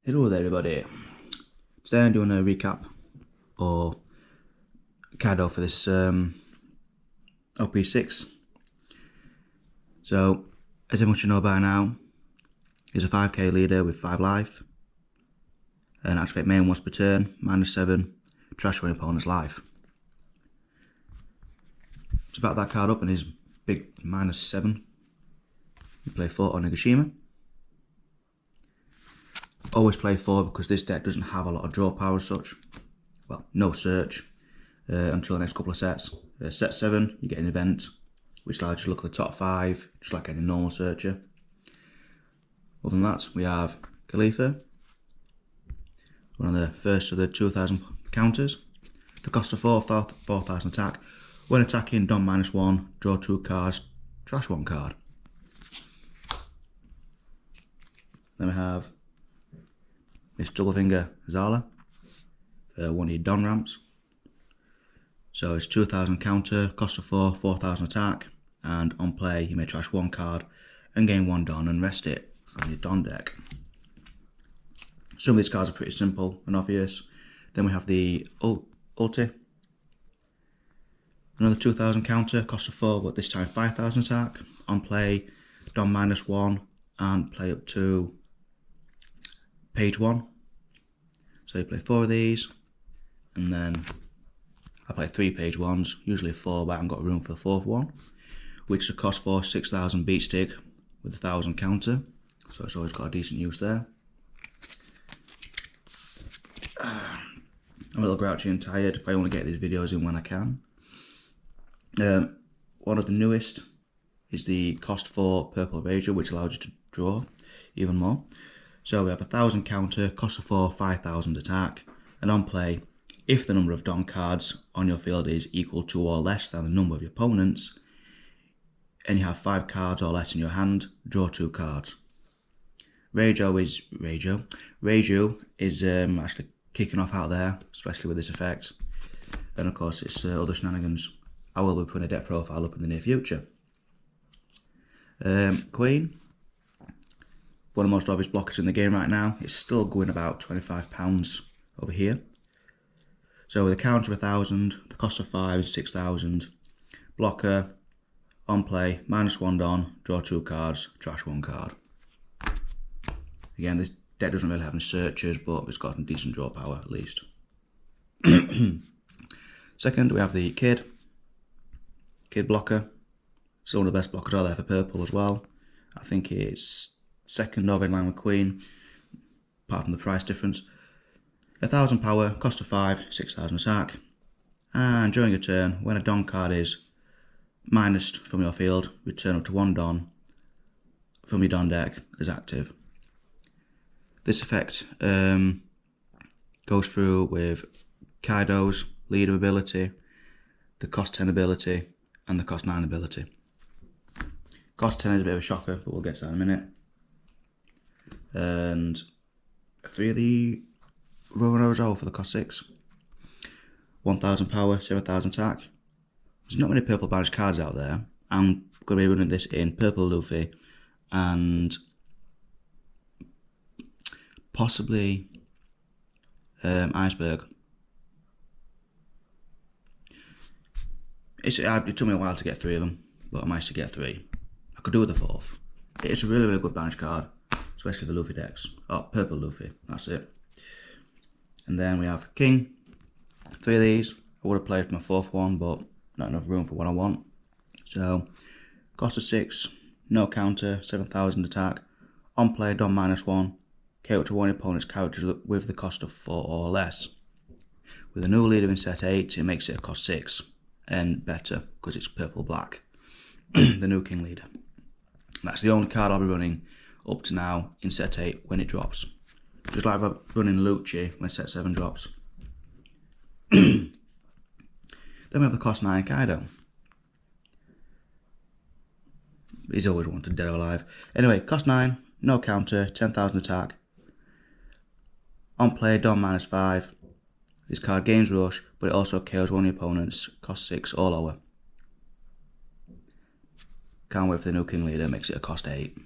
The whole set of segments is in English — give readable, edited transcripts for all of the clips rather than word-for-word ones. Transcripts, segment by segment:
Hello there everybody. Today I'm doing a recap or Kaido for this OP6. So, as everyone should know by now, he's a 5k leader with 5 life and activate main once per turn, -7, trash one opponent's life. To back that card up and his big -7, you play 4 on Nagashima. Always play 4 because this deck doesn't have a lot of draw power as such. Well, no search until the next couple of sets. Set 7, you get an event, which allows you to look at the top 5, just like any normal searcher. Other than that, we have Khalifa, one of the first of the 2000 counters. The cost of 4,000 attack. When attacking, don -1, draw 2 cards, trash 1 card. Then we have this double finger Zala, one of your Don ramps. So it's 2000 counter, cost of 4, 4000 attack, and on play you may trash 1 card and gain 1 Don and rest it from your Don deck. Some of these cards are pretty simple and obvious. Then we have the Ulti, another 2000 counter, cost of 4, but this time 5000 attack. On play, Don -1 and play up to page 1. So you play 4 of these, and then I play 3 page 1s, usually 4, but I haven't got room for the 4th one, which is a cost for 6000 beat stick with 1000 counter, so it's always got a decent use there. I'm a little grouchy and tired, but I only get these videos in when I can. One of the newest is the cost for Purple Rager, which allows you to draw even more. So we have 1000 counter, cost of 4, 5000 attack, and on play, if the number of Don cards on your field is equal to or less than the number of your opponents, and you have 5 cards or less in your hand, draw 2 cards. Reiju is actually kicking off out there, especially with this effect, and of course it's other shenanigans. I will be putting a deck profile up in the near future. Queen, one of the most obvious blockers in the game right now. It's still going about £25 over here. So with a counter of 1000, the cost of 5 is 6000. Blocker, on play, -1 Don, draw 2 cards, trash 1 card. Again, this deck doesn't really have any searches, but it's got some decent draw power at least. Second, we have the Kid blocker. Still one of the best blockers out there for purple as well. I think it's second of in line with Queen, apart from the price difference. 1000 power, cost of 5, 6000 attack. And during your turn, when a Don card is minused from your field, return up to 1 Don from your Don deck as active. This effect goes through with Kaido's leader ability, the cost 10 ability, and the cost 9 ability. Cost 10 is a bit of a shocker, but we'll get to that in a minute. And 3 of the Roronozo for the cost 6. 1000 power, 7000 attack. There's not many purple banished cards out there. I'm going to be running this in Purple Luffy and possibly Iceberg. It took me a while to get 3 of them, but I managed to get 3. I could do with the 4th. It's a really good banished card, especially the Luffy decks. Oh, Purple Luffy, that's it. And then we have King. 3 of these. I would have played my 4th one, but not enough room for what I want. So, cost of 6, no counter, 7000 attack. On play, Don -1. KO to one opponent's characters with the cost of 4 or less. With a new leader in set 8, it makes it a cost 6 and better because it's purple black. The new King leader. That's the only card I'll be running up to now in set 8 when it drops. Just like I'm running Lucci when set 7 drops. Then we have the cost 9 Kaido. He's always wanted dead or alive. Anyway, cost 9, no counter, 10,000 attack. On play, Don -5. This card gains rush, but it also KOs one of your opponents, cost 6 or lower. Can't wait for the new King leader, makes it a cost 8.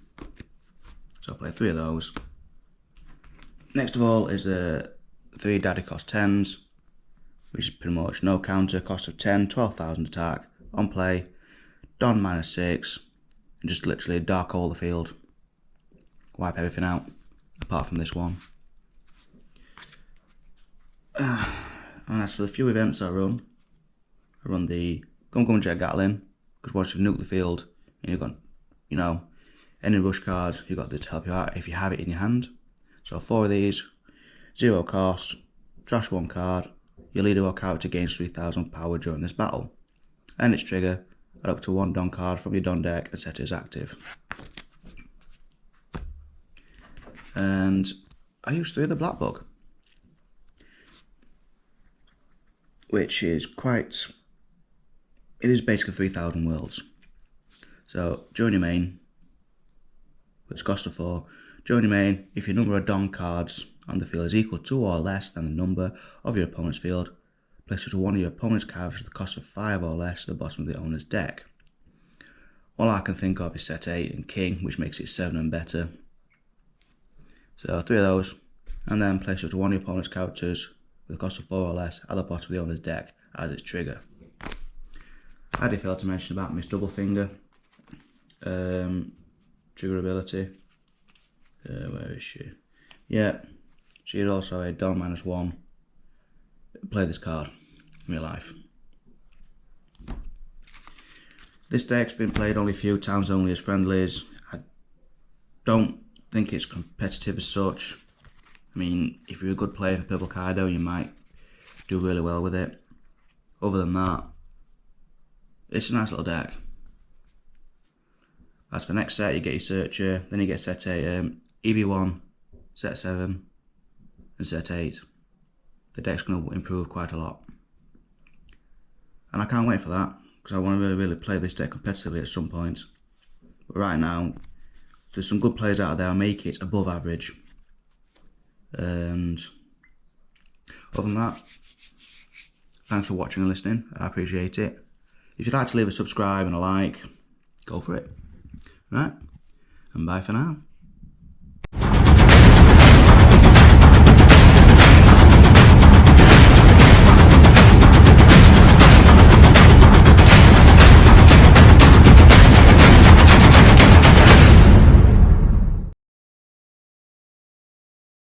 So I'll play 3 of those. Next of all is the 3 Daddy cost 10s, which is pretty much no counter, cost of 10, 12,000 attack, on play, Don -6, and just literally dark hole the field. Wipe everything out, apart from this one. And as for the few events I run the Gum Jet Gatling, because once you've nuked the field, and you've got, you know, any rush cards, you've got this to help you out if you have it in your hand. So 4 of these, 0 cost, trash 1 card, your leader or character gains 3,000 power during this battle. And its trigger, add up to 1 Don card from your Don deck and set it as active. And I use 3 of the Black Book, which is it is basically 3,000 worlds. So join your main, which cost of 4. Join your main if your number of Don cards on the field is equal to or less than the number of your opponent's field. Place it to one of your opponent's cards at the cost of 5 or less at the bottom of the owner's deck. All I can think of is set 8 and King, which makes it 7 and better. So 3 of those, and then place it to one of your opponent's characters with a cost of 4 or less at the bottom of the owner's deck as its trigger. I did fail to mention about Miss Double Finger. Trigger ability. Where is she? Yeah, she is also a Don -1. Play this card in real life. This deck's been played only a few times, only as friendlies. I don't think it's competitive as such. I mean, if you're a good player for Purple Kaido, you might do really well with it. Other than that, it's a nice little deck. As for next set, you get your Searcher, then you get set 8, EB1, set 7, and set 8. The deck's going to improve quite a lot. And I can't wait for that, because I want to really play this deck competitively at some point. But right now, there's some good players out there who make it above average. And other than that, thanks for watching and listening. I appreciate it. If you'd like to leave a subscribe and a like, go for it. Right? And bye for now.